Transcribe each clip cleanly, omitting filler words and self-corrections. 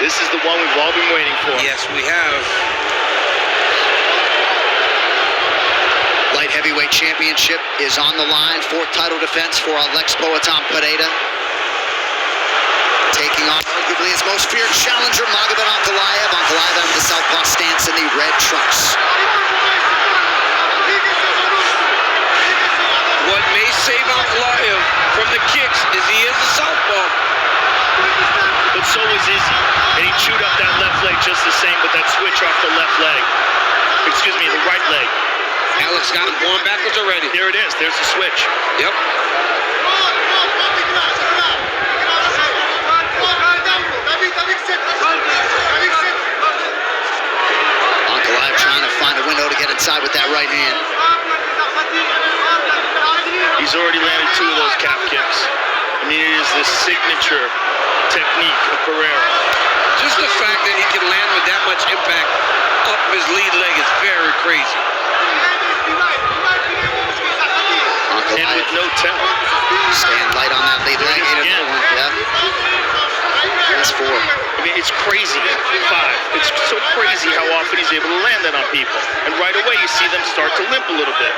This is the one we've all been waiting for. Yes, we have. Light heavyweight championship is on the line. Fourth title defense for Alex Poatan Pereira. Taking on arguably his most feared challenger, Magomed Ankalaev. Ankalaev in the southpaw stance in the red trunks. What may save Ankalaev from the kicks is he is a southpaw. But so was Izzy, and he chewed up that left leg just the same with that switch off the left leg. Excuse me, the right leg. Alex got him going backwards already. There it is, there's the switch. Yep. Ankalaev trying to find a window to get inside with that right hand. He's already landed 2 of those calf kicks. I mean, it is the signature technique of Pereira. Just the fact that he can land with that much impact up his lead leg is very crazy. And with no tell. Staying light on that lead leg. Again. Yeah. That's 4. I mean, it's crazy. 5. It's so crazy how often he's able to land that on people. And right away, you see them start to limp a little bit.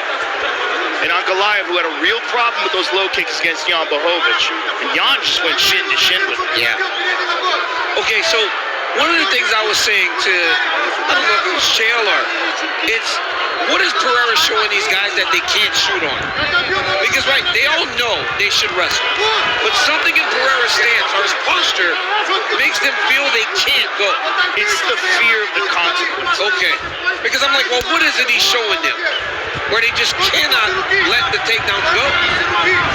And Ankalaev, who had a real problem with those low kicks against Jan Blachowicz, and Jan just went shin to shin with him. Yeah. Okay, so one of the things I was saying to, I don't know if it was Chael or, it's, what is Pereira showing these guys that they can't shoot on? Because, right, they all know they should wrestle. But something in Pereira's stance or his posture makes them feel they can't go. It's the fear of the consequence. Okay. Because I'm like, well, what is it he's showing them? Where they just cannot let the takedowns go?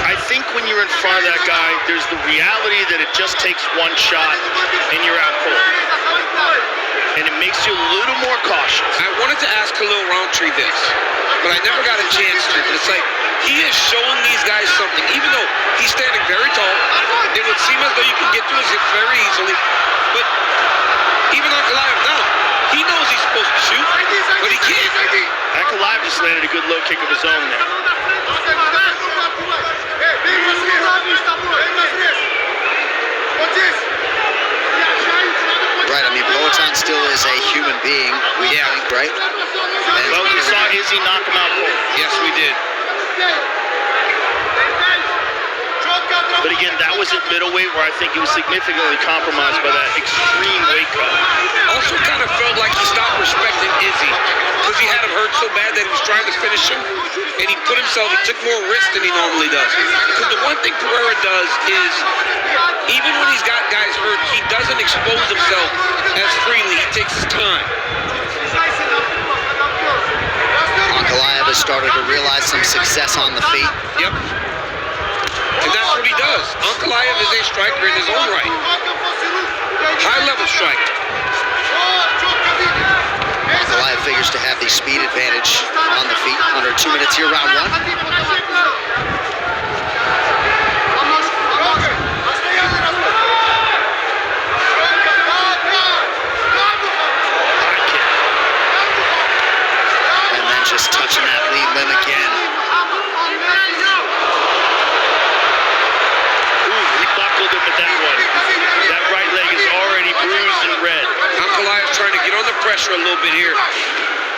I think when you're in front of that guy, there's the reality that it just takes one shot and you're out cold. And it makes you a little more cautious. I wanted to ask Khalil Roundtree this, but I never got a chance to. But it's like, he is showing these guys something. Even though he's standing very tall, it would seem as though you can get to his hips very easily. But even Ankalaev now, he knows he's supposed to shoot, but he can't. Ankalaev just landed a good low kick of his own there. Right, I mean, Poatan still is a human being, we think, right? Well, we saw Izzy knock him out cold. Yes, we did. But again, that was at middleweight where I think he was significantly compromised by that extreme weight cut. Also kind of felt like he stopped respecting Izzy because he had him hurt so bad that he was trying to finish him, and he put himself, he took more risk than he normally does. Because the one thing Pereira does is, even when he's got guys hurt, he doesn't expose himself as freely. He takes his time. Ankalaev has started to realize some success on the feet. Yep. And that's what he does. Ankalaev is a striker in his own right. High-level striker. Ankalaev figures to have the speed advantage on the feet. Under 2 minutes here, round 1. And then just touching that lead limb again. Buckled him with that one. That right leg is already bruised and red. Ankalaev's trying to get on the pressure a little bit here.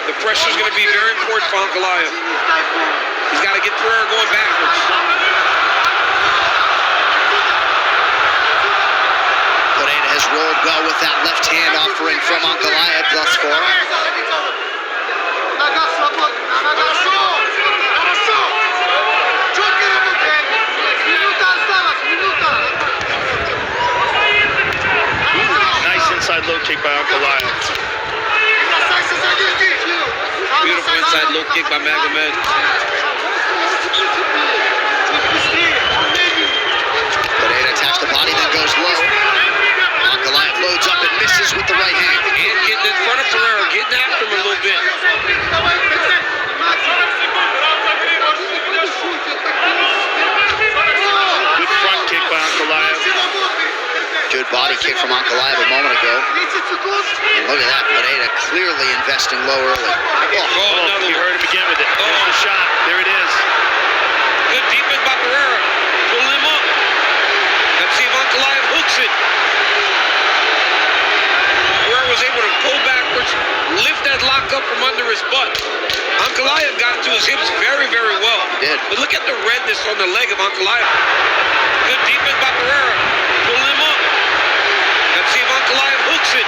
The pressure is going to be very important for Ankalaev. He's got to get Pereira going backwards. Pereira has rolled well with that left hand offering from Ankalaev thus far. Inside low kick by Ankalaev. Beautiful inside low kick by Magomed. Pereira attacks the body, then goes low. Ankalaev loads up and misses with the right hand. And getting in front of Pereira, getting after him a little bit. Good front kick by Ankalaev. Good body kick from Ankalaev a moment ago. And look at that, Pereira clearly investing low early. Oh, you heard him again with it. There's the shot. There it is. Good defense by Pereira. Pull him up. Let's see if Ankalaev hooks it. up from under his butt. Ankalaev got into his hips very, very well. He did. But look at the redness on the leg of Ankalaev. Good defense by Pereira. Pulling him up. Let's see if Ankalaev hooks it.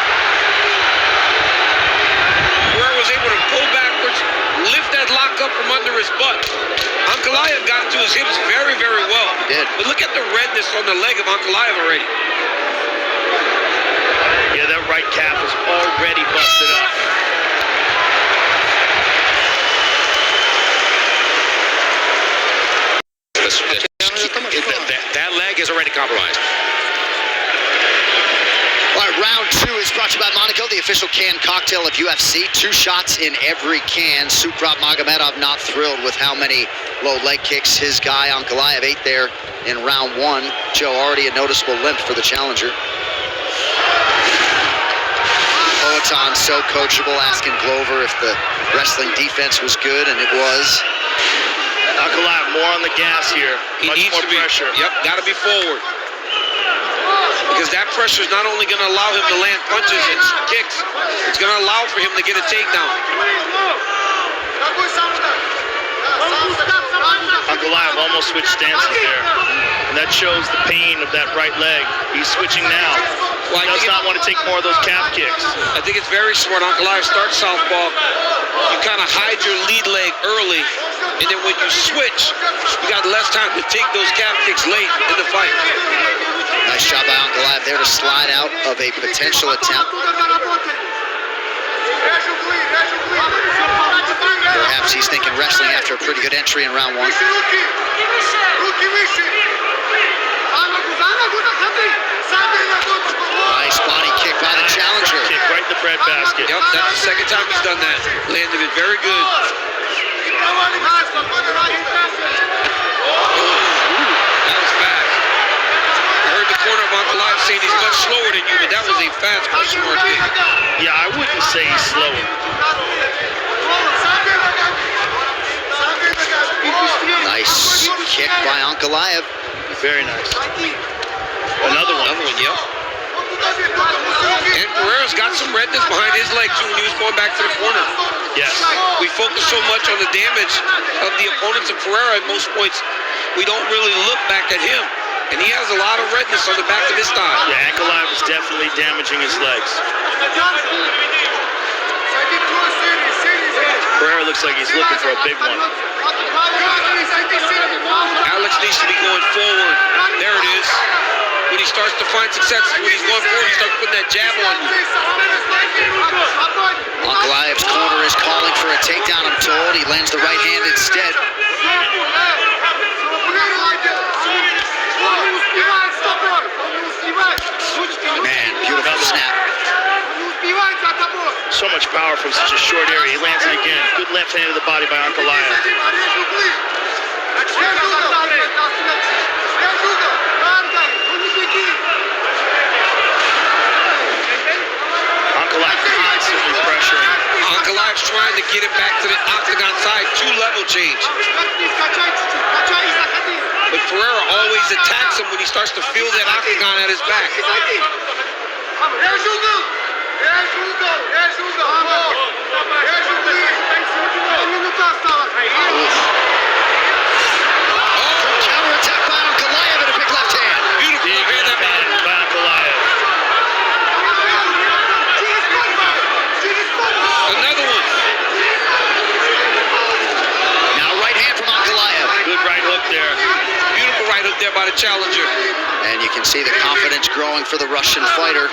Pereira was able to pull backwards, lift that lock up from under his butt. Ankalaev got into his hips very, very well. He did. But look at the redness on the leg of Ankalaev already. Yeah, that right calf is already busted up. That leg is already compromised. All right, round 2 is brought to you by Monaco, the official canned cocktail of UFC. 2 shots in every can. Sukrab Magomedov not thrilled with how many low leg kicks his guy Ankalaev ate there in round 1. Joe, already a noticeable limp for the challenger. Poetan so coachable, asking Glover if the wrestling defense was good, and it was. Ankalaev more on the gas here. He Much needs more to be. pressure. Yep, got to be forward. Because that pressure is not only going to allow him to land punches and kicks, it's going to allow for him to get a takedown. Ankalaev almost switched stances there. And that shows the pain of that right leg. He's switching now. Well, He does not want to take more of those calf kicks. I think it's very smart. Ankalaev starts southpaw. You kind of hide your lead leg early, and then when you switch, you got less time to take those calf kicks late in the fight. Nice job by Ankalaev there to slide out of a potential attempt. Perhaps he's thinking wrestling after a pretty good entry in round 1. Nice body kick by the challenger. Kick right in the breadbasket. Yep, that's the second time he's done that. Landed it very good. That was fast. I heard the corner of Ankalaev saying he's much slower than you, but that was a fast punch mark kick. Yeah, I wouldn't say he's slower. Nice kick by Ankalaev. Very nice. Another one. Yep. And Pereira's got some redness behind his leg too when he was going back to the corner. Yes. We focus so much on the damage of the opponents of Pereira at most points, we don't really look back at him. And he has a lot of redness on the back of his thigh. Yeah, Ankalaev is definitely damaging his legs. Pereira looks like he's looking for a big one. Alex needs to be going forward. There it is. When he starts to find success, when he's going forward, he starts putting that jab on you. Ankalaev's corner is calling for a takedown, I'm told. He lands the right hand instead. Man, beautiful snap. So much power from such a short area. He lands it again. Good left hand to the body by Ankalaev. Ankalaev constantly pressuring. Ankalaev's trying to get it back to the octagon side, 2-level change. But Pereira always attacks him when he starts to feel that octagon at his back. Counterattack by Ankalaev and a big left hand. Beautiful. Big Man, that man. hand by Ankalaev. Another one. Now right hand from Ankalaev. Good right hook there. Beautiful right hook there by the challenger. And you can see the confidence growing for the Russian fighter.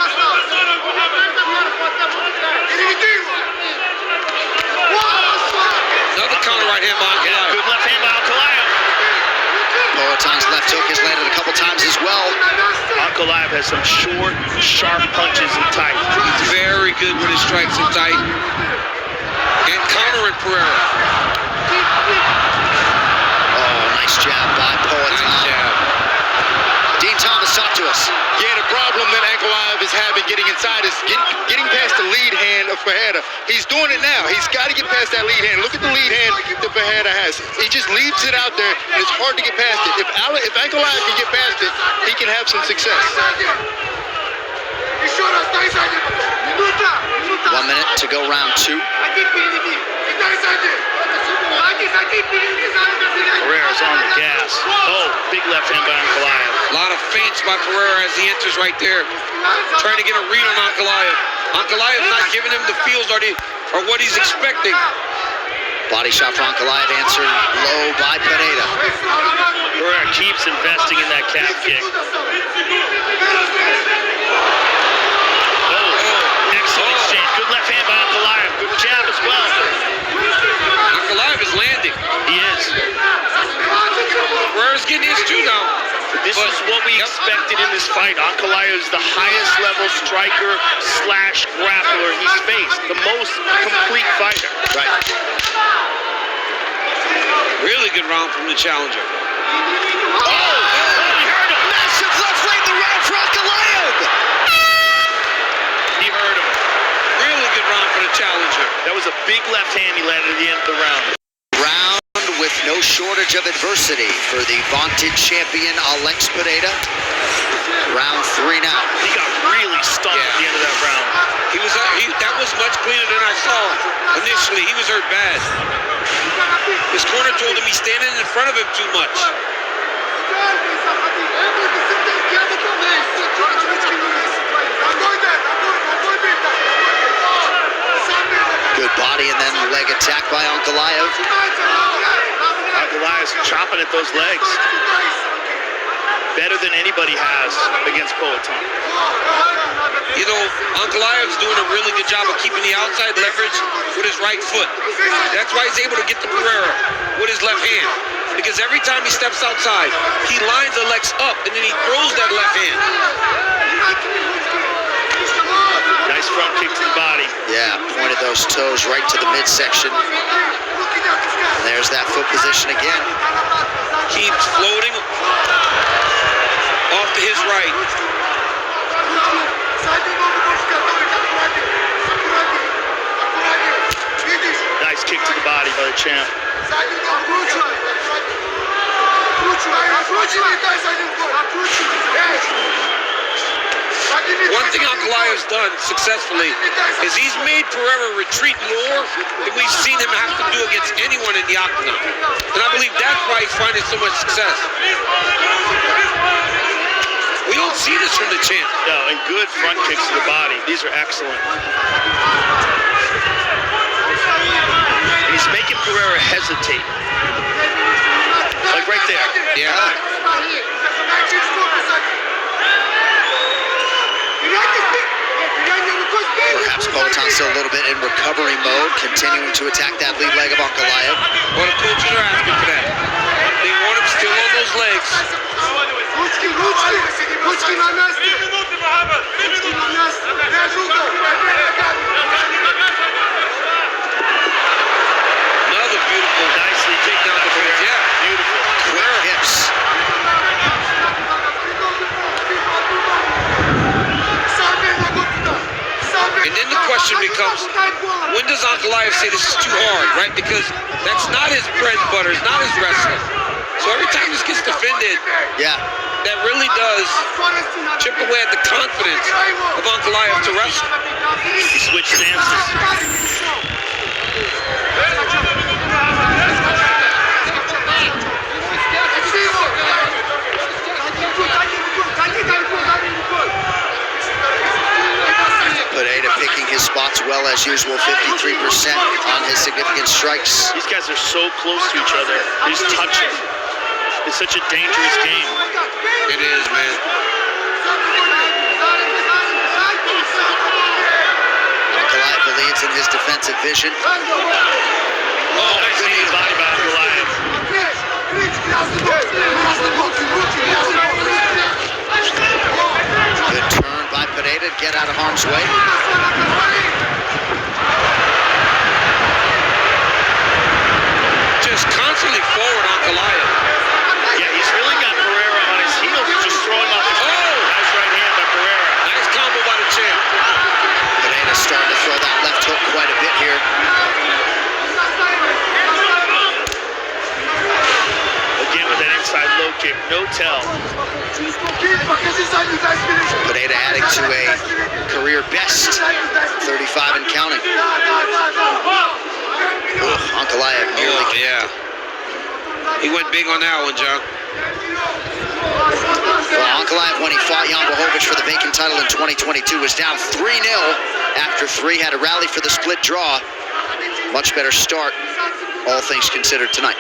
Another counter right hand by Ankalaev. Good left hand by Ankalaev. Poetan's left hook has landed a couple times as well. Ankalaev has some short, sharp punches and tight. He's very good with his strikes and tight. And countering Pereira. Oh, nice jab by Poetan. Nice jab. Dean Thomas, talk to us. Yeah, the problem that Ankalaev is having getting inside is getting past the lead hand of Pereira. He's doing it now. He's got to get past that lead hand. Look at the lead hand that Pereira has. He just leaves it out there, and it's hard to get past it. If Ankalaev can get past it, he can have some success. 1 minute to go, round 2. Pereira's on the gas. Oh, big left hand by Ankalaev. A lot of feints by Pereira as he enters right there, trying to get a read on Ankalaev. Ankalaev's not giving him the feels or what he's expecting. Body shot for Ankalaev, answered low by Pereira. Pereira keeps investing in that calf kick. Oh, excellent exchange. Good left hand by Ankalaev. Good jab as well. Ankalaev is landing. He is. Pereira's getting his too now. This is what we expected in this fight. Ankalaev is the highest level striker slash grappler he's faced. The most complete fighter. Right. Really good round from the challenger. Oh, he hurt him. Massive left right in the round for Ankalaev. He hurt him. Really good round for the challenger. That was a big left hand he landed at the end of the round. Round with no shortage of adversity for the vaunted champion Alex Pereira. Round 3 now. He got really stunned at the end of that round. That was much cleaner than I saw initially. He was hurt bad. His corner told him he's standing in front of him too much. Good body and then leg attack by Ankalaev. Ankalaev's chopping at those legs. Better than anybody has against Poatan. You know, Ankalaev's doing a really good job of keeping the outside leverage with his right foot. That's why he's able to get to Pereira with his left hand. Because every time he steps outside, he lines the legs up and then he throws that left hand. Nice front kick to the body. Yeah, pointed those toes right to the midsection. And there's that foot position again. Keeps floating off to his right. Nice kick to the body by the champ. One thing Ankalaev's done successfully is he's made Pereira retreat more than we've seen him have to do against anyone in the octagon. And I believe that's why he's finding so much success. We don't see this from the champ. No, and good front kicks to the body. These are excellent. And he's making Pereira hesitate. Like right there. Yeah. Perhaps Poatan still a little bit in recovery mode, continuing to attack that lead leg of Ankalaev. Well, the coaches are asking for that. They want him still on those legs. Another beautiful, Nicely taken down the Pereira. yeah, Beautiful. Quick hips. And then the question becomes, when does Ankalaev say this is too hard, right? Because that's not his bread and butter, it's not his wrestling. So every time this gets defended, Yeah. that really does chip away at the confidence of Ankalaev to wrestle. He switched stances. Pereira picking his spots well as usual, 53% on his significant strikes. These guys are so close to each other. They just touch it. It's such a dangerous game. It is, man. Ankalaev believes in his defensive vision. Oh, nice knee body by Ankalaev. Good turn by Pereira to get out of harm's way. Just constantly forward Ankalaev. Yeah, he's really got Pereira on his heels, just throwing off the Nice right hand by Pereira. Nice combo by the champ. Pereira starting to throw that left hook quite a bit here. Again with that inside low kick, no tell. Pereira adding to a career best, 35 and counting. Ankalaev nearly. Oh, yeah. He went big on that one, John. Well, Ankalaev, when he fought Jan Blachowicz for the vacant title in 2022, was down 3-0 after 3, had a rally for the split draw. Much better start, all things considered, tonight.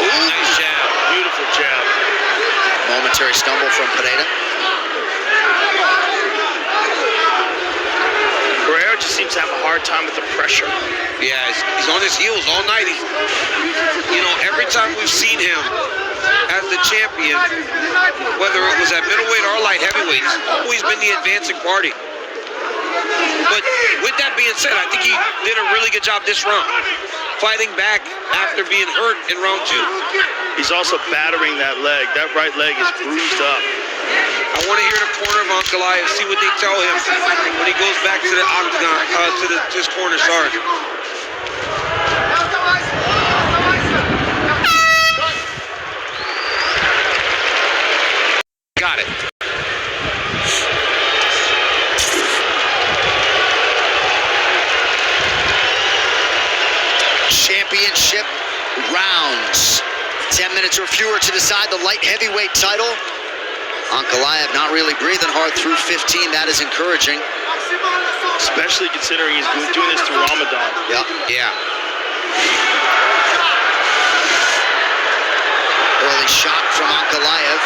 Ooh, nice jab. Beautiful jab. Momentary stumble from Pereira. Pereira just seems to have a hard time with the pressure. Yeah, he's on his heels all night. Every time we've seen him as the champion, whether it was at middleweight or light heavyweight, he's always been the advancing party. But with that being said, I think he did a really good job this round, fighting back after being hurt in round 2. He's also battering that leg. That right leg is bruised up. I want to hear the corner of Ankalaev, see what they tell him when he goes back to the octagon, to his corner, sorry. Got it. Championship rounds. 10 minutes or fewer to decide the light heavyweight title. Ankalaev not really breathing hard through 15. That is encouraging. Especially considering he's doing this through Ramadan. Yeah. Early shot from Ankalaev.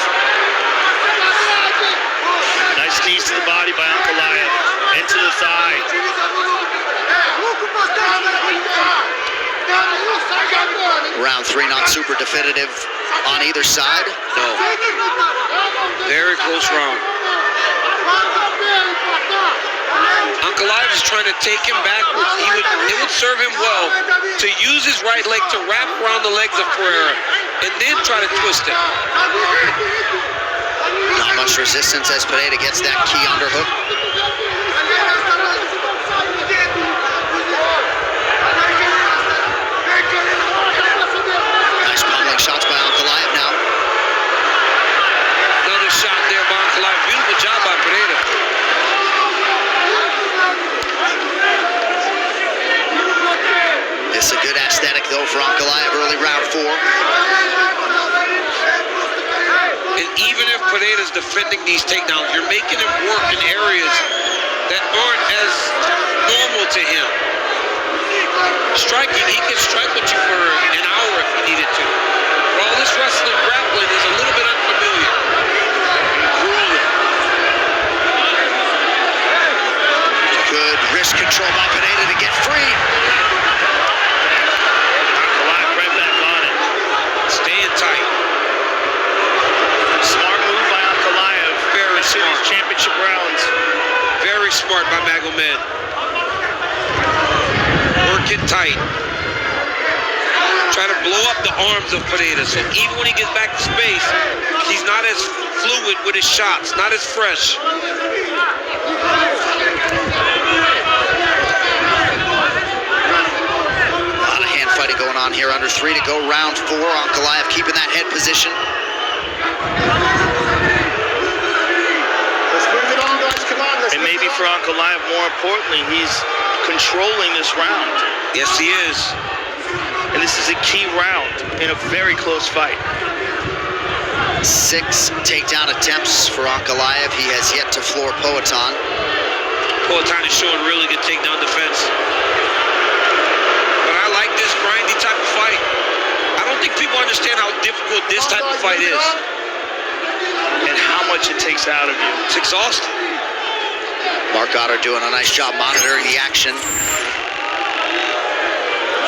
Nice knees to the body by Ankalaev. Into the thigh. Round 3 not super definitive on either side. No. Very close round. Ankalaev is trying to take him backwards. It would serve him well to use his right leg to wrap around the legs of Pereira and then try to twist it. Not much resistance as Pereira gets that key underhook. Nice pummeling shots by Ankalaev now. Another shot there by Ankalaev. Beautiful job by Pereira. It's a good aesthetic though for Ankalaev early round 4. And even if Pereira's defending these takedowns, you're making him work in areas that aren't as normal to him. Striking, he can strike with you for an hour if he needed to. But all this wrestling grappling is a little bit unfamiliar. Grueling. Good wrist control by Pereira to get free. Ankalaev right back on it. Staying tight. Smart move by Ankalaev. Very smart. Championship rounds. Very smart by Magomed. Working tight. Trying to blow up the arms of Pereira. So even when he gets back to space, he's not as fluid with his shots, not as fresh. A lot of hand fighting going on here. Under 3 to go, round 4. Ankalaev keeping that head position. And maybe for Ankalaev, more importantly, he's controlling this round. Yes, he is. And this is a key round in a very close fight. 6 takedown attempts for Ankalaev. He has yet to floor Poatan. Poatan is showing really good takedown defense. But I like this grindy type of fight. I don't think people understand how difficult this type of fight is. And how much it takes out of you. It's exhausting. Mark Goddard doing a nice job monitoring the action.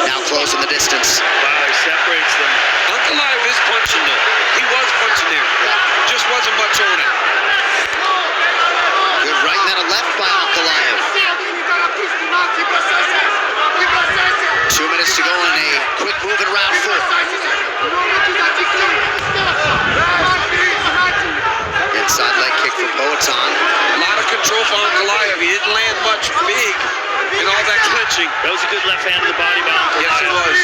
Now closing the distance. Wow, he separates them. Ankalaev is punching though. He was punching there. Just wasn't much on it. Good right and then a left by Ankalaev. 2 minutes to go in a quick move in round 4. Inside leg kick for Poatan. A lot of control for Ankalaev. He didn't land much big in all that clinching. That was a good left hand to the body by Ankalaev. Yes, it was.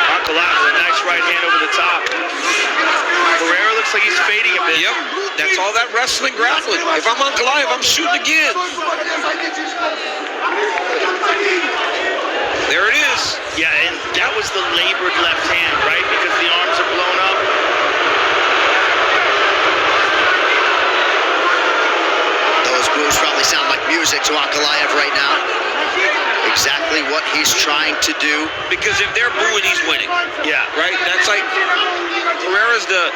Ankalaev right hand over the top. Pereira looks like he's fading a bit. Yep, that's all that wrestling grappling. If I'm Ankalaev, I'm shooting again. There it is. Yeah, and that was the labored left hand, right? Because the arms are blown up. Those moves probably sound like music to Ankalaev right now. Exactly what he's trying to do. Because if they're booing, he's winning. Yeah. Right? That's like Pereira's the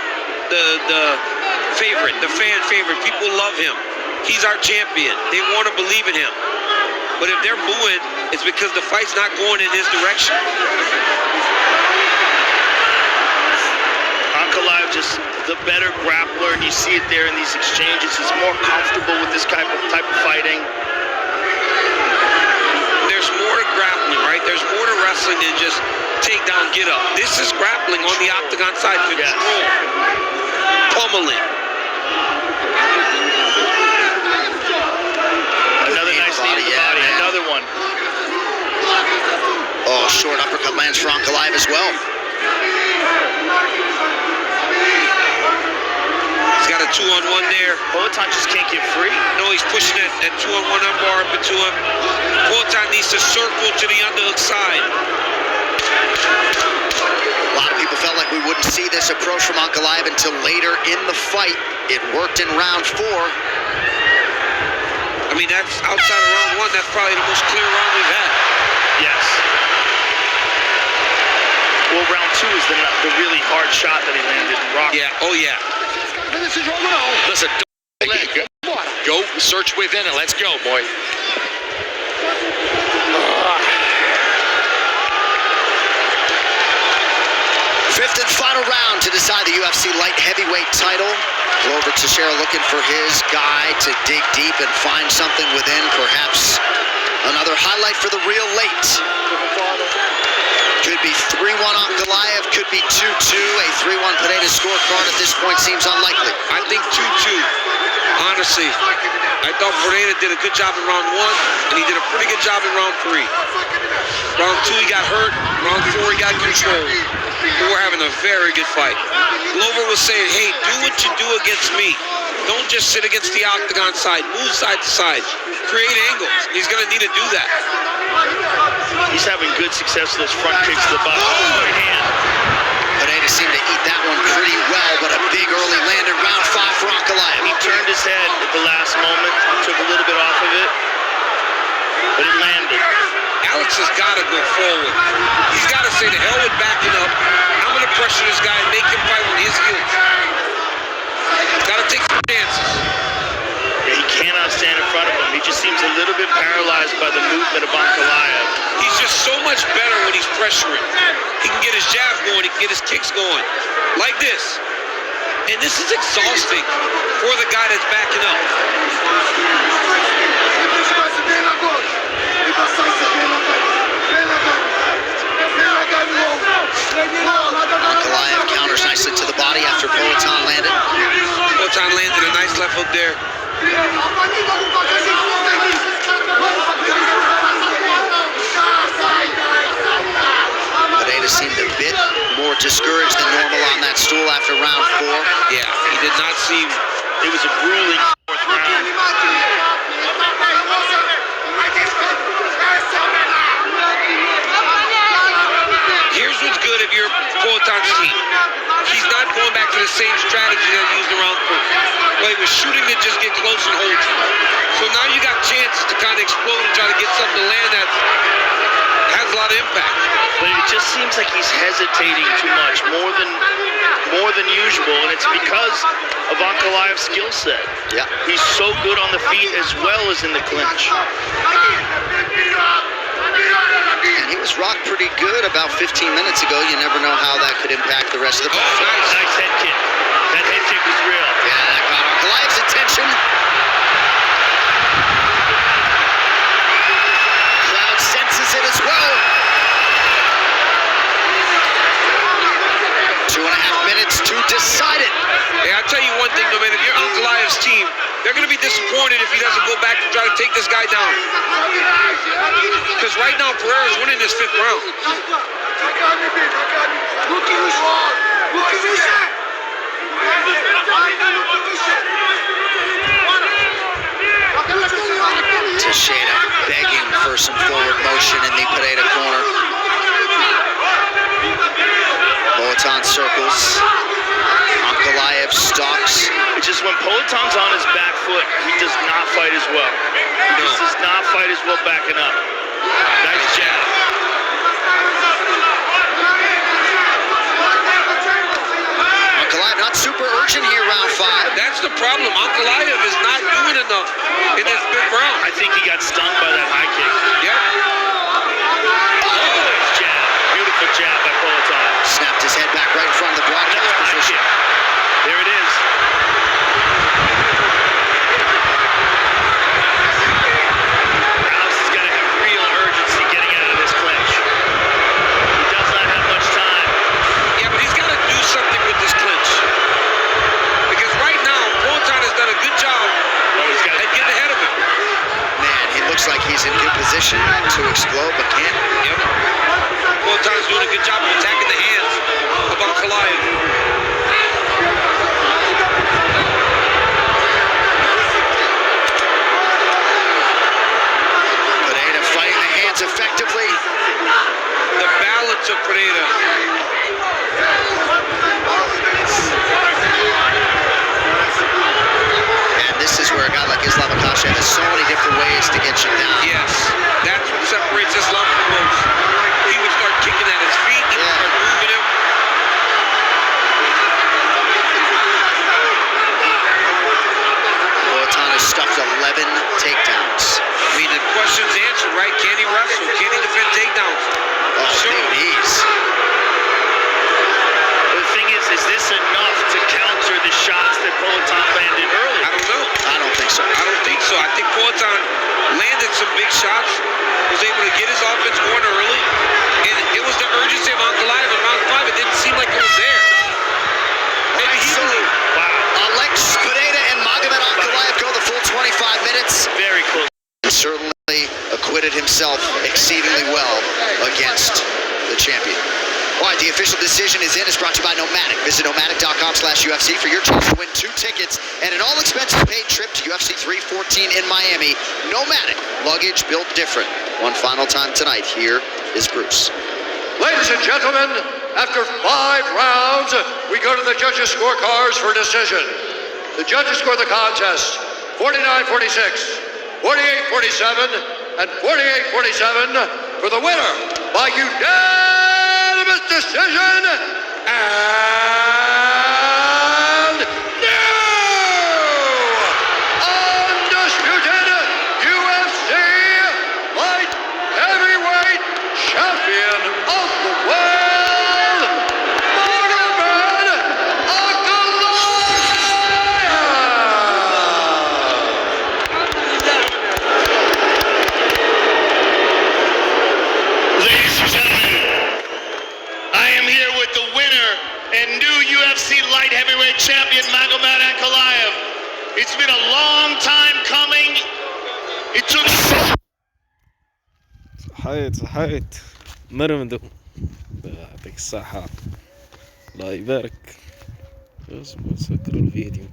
favorite, the fan favorite. People love him. He's our champion. They want to believe in him. But if they're booing, it's because the fight's not going in his direction. Ankalaev just the better grappler, and you see it there in these exchanges. He's more comfortable with this type of fighting. There's more to grappling, right? There's more to wrestling than just take down, get up. This is grappling on the octagon side. Control. Yes. Pummeling. Another nice knee to the body. Man. Another one. Oh, short uppercut lands for Ankalaev as well. He's got a 2-on-1 there. Poatan just can't get free. No, he's pushing that 2-on-1 armbar up into him. Poatan needs to circle to the underhook side. A lot of people felt like we wouldn't see this approach from Ankalaev until later in the fight. It worked in round 4. I mean, that's outside of round 1. That's probably the most clear round we've had. Yes. Well, round 2 is the really hard shot that he landed in Rock. Yeah. Oh, yeah. Listen, don't let it go. Go search within it. Let's go, boy. Fifth and final round to decide the UFC light heavyweight title. Glover Teixeira looking for his guy to dig deep and find something within. Perhaps another highlight for the real late. Could be 3-1 Ankalaev, could be 2-2. A 3-1 Pereira scorecard at this point seems unlikely. I think 2-2. Honestly, I thought Pereira did a good job in round 1, and he did a pretty good job in round 3. Round 2, he got hurt. Round 4, he got controlled. We're having a very good fight. Glover was saying, hey, do what you do against me. Don't just sit against the octagon side. Move side to side. Create angles. He's going to need to do that. He's having good success with those front kicks to the body. Oh, right hand. Pereira seemed to eat that one pretty well, but a big early land in round 5 for Ankalaev. He turned his head at the last moment, took a little bit off of it, but it landed. Alex has got to go forward. He's got to say to hell with backing up. I'm going to pressure this guy and make him fight on his heels. Got to take some chances. Yeah, he cannot stand in front of him. He just seems a little bit paralyzed by the movement of Ankalaev. He's just so much better when he's pressuring. He can get his jabs going. He can get his kicks going. Like this. And this is exhausting for the guy that's backing up. Ankalaev counters nicely to the body after Poatan landed. Poatan landed a nice left hook there. Pereira seemed a bit more discouraged than normal on that stool after round 4. Yeah, he did not seem... It was a grueling fourth round. Here's what's good if you're Poatan's team. He's not going back to the same strategy that he used around 4. Well, he was shooting to just get close and hold you. So now you got chances to kind of explode and try to get something to land that has a lot of impact. But it just seems like he's hesitating too much, more than usual, and it's because of Ankalaev's skill set. Yeah. He's so good on the feet as well as in the clinch. And he was rocked pretty good about 15 minutes ago. You never know how that could impact the rest of the fight. Oh, nice. Nice head kick. That head kick was real. Yeah, that got Ankalaev's attention. Crowd senses it as well. 2.5 minutes to decide it. Hey, I'll tell you one thing, no man, if you're Ankalaev's team, they're going to be disappointed if he doesn't go back and try to take this guy down. Because right now, Pereira's winning this 5th round. Peloton's on his back foot. He does not fight as well. He just does not fight as well backing up. Nice jab. Ankalaev not super urgent here, round 5. That's the problem. Ankalaev is not doing enough in this fifth round. I think he got stung by that high kick. Yep. Nice jab. Beautiful jab by Peloton. Snapped his head back right in front of the broadcast Another high position. kick. There it is. Rouse is going to have real urgency getting out of this clinch. He does not have much time. Yeah, but he's got to do something with this clinch. Because right now, Peloton has done a good job at getting ahead of him. Man, he looks like he's in good position to explode, but can't. Yep. Peloton's doing a good job of attacking the hands of Ankalaev. Pereira fighting the hands effectively. The balance of Pereira. And this is where a guy like Islam Makhachev has so many different ways to get you down. Yes, that's what separates Islam from most. He would start kicking at his feet, he would start moving him. Peloton has stuffed 11 takedowns. I mean, the question's answered, right? Can he wrestle? Can he defend takedowns? Oh, Sure. big knees. The thing is this enough to counter the shots that Peloton landed earlier? I don't know. I don't think so. I don't think so. I think Peloton landed some big shots, was able to get his offense going early, and it was the urgency of Ankalaev in round 5. It didn't seem like it was there. Maybe he believed. Wow. Alex Pereira and Magomed Ankalaev go the full 25 minutes. Very close. He certainly acquitted himself exceedingly well against the champion. All right, the official decision is in. It's brought to you by Nomadic. Visit nomadic.com/UFC for your chance to win 2 tickets and an all-expenses-paid trip to UFC 314 in Miami. Nomadic, luggage built different. One final time tonight. Here is Bruce. Ladies and gentlemen, after 5 rounds, we go to the judges' scorecards for decision. The judges score the contest 49-46, 48-47, and 48-47 for the winner by unanimous decision, and new undisputed UFC light heavyweight champion of the world, Magomed Ankalaev. Ladies and gentlemen, I am here with the winner and new UFC light heavyweight champion, Magomed Ankalaev. It's been a long time coming. It took صحيت مرمدو يعطيك الصحة الله يبارك. اصبر سكر الفيديو.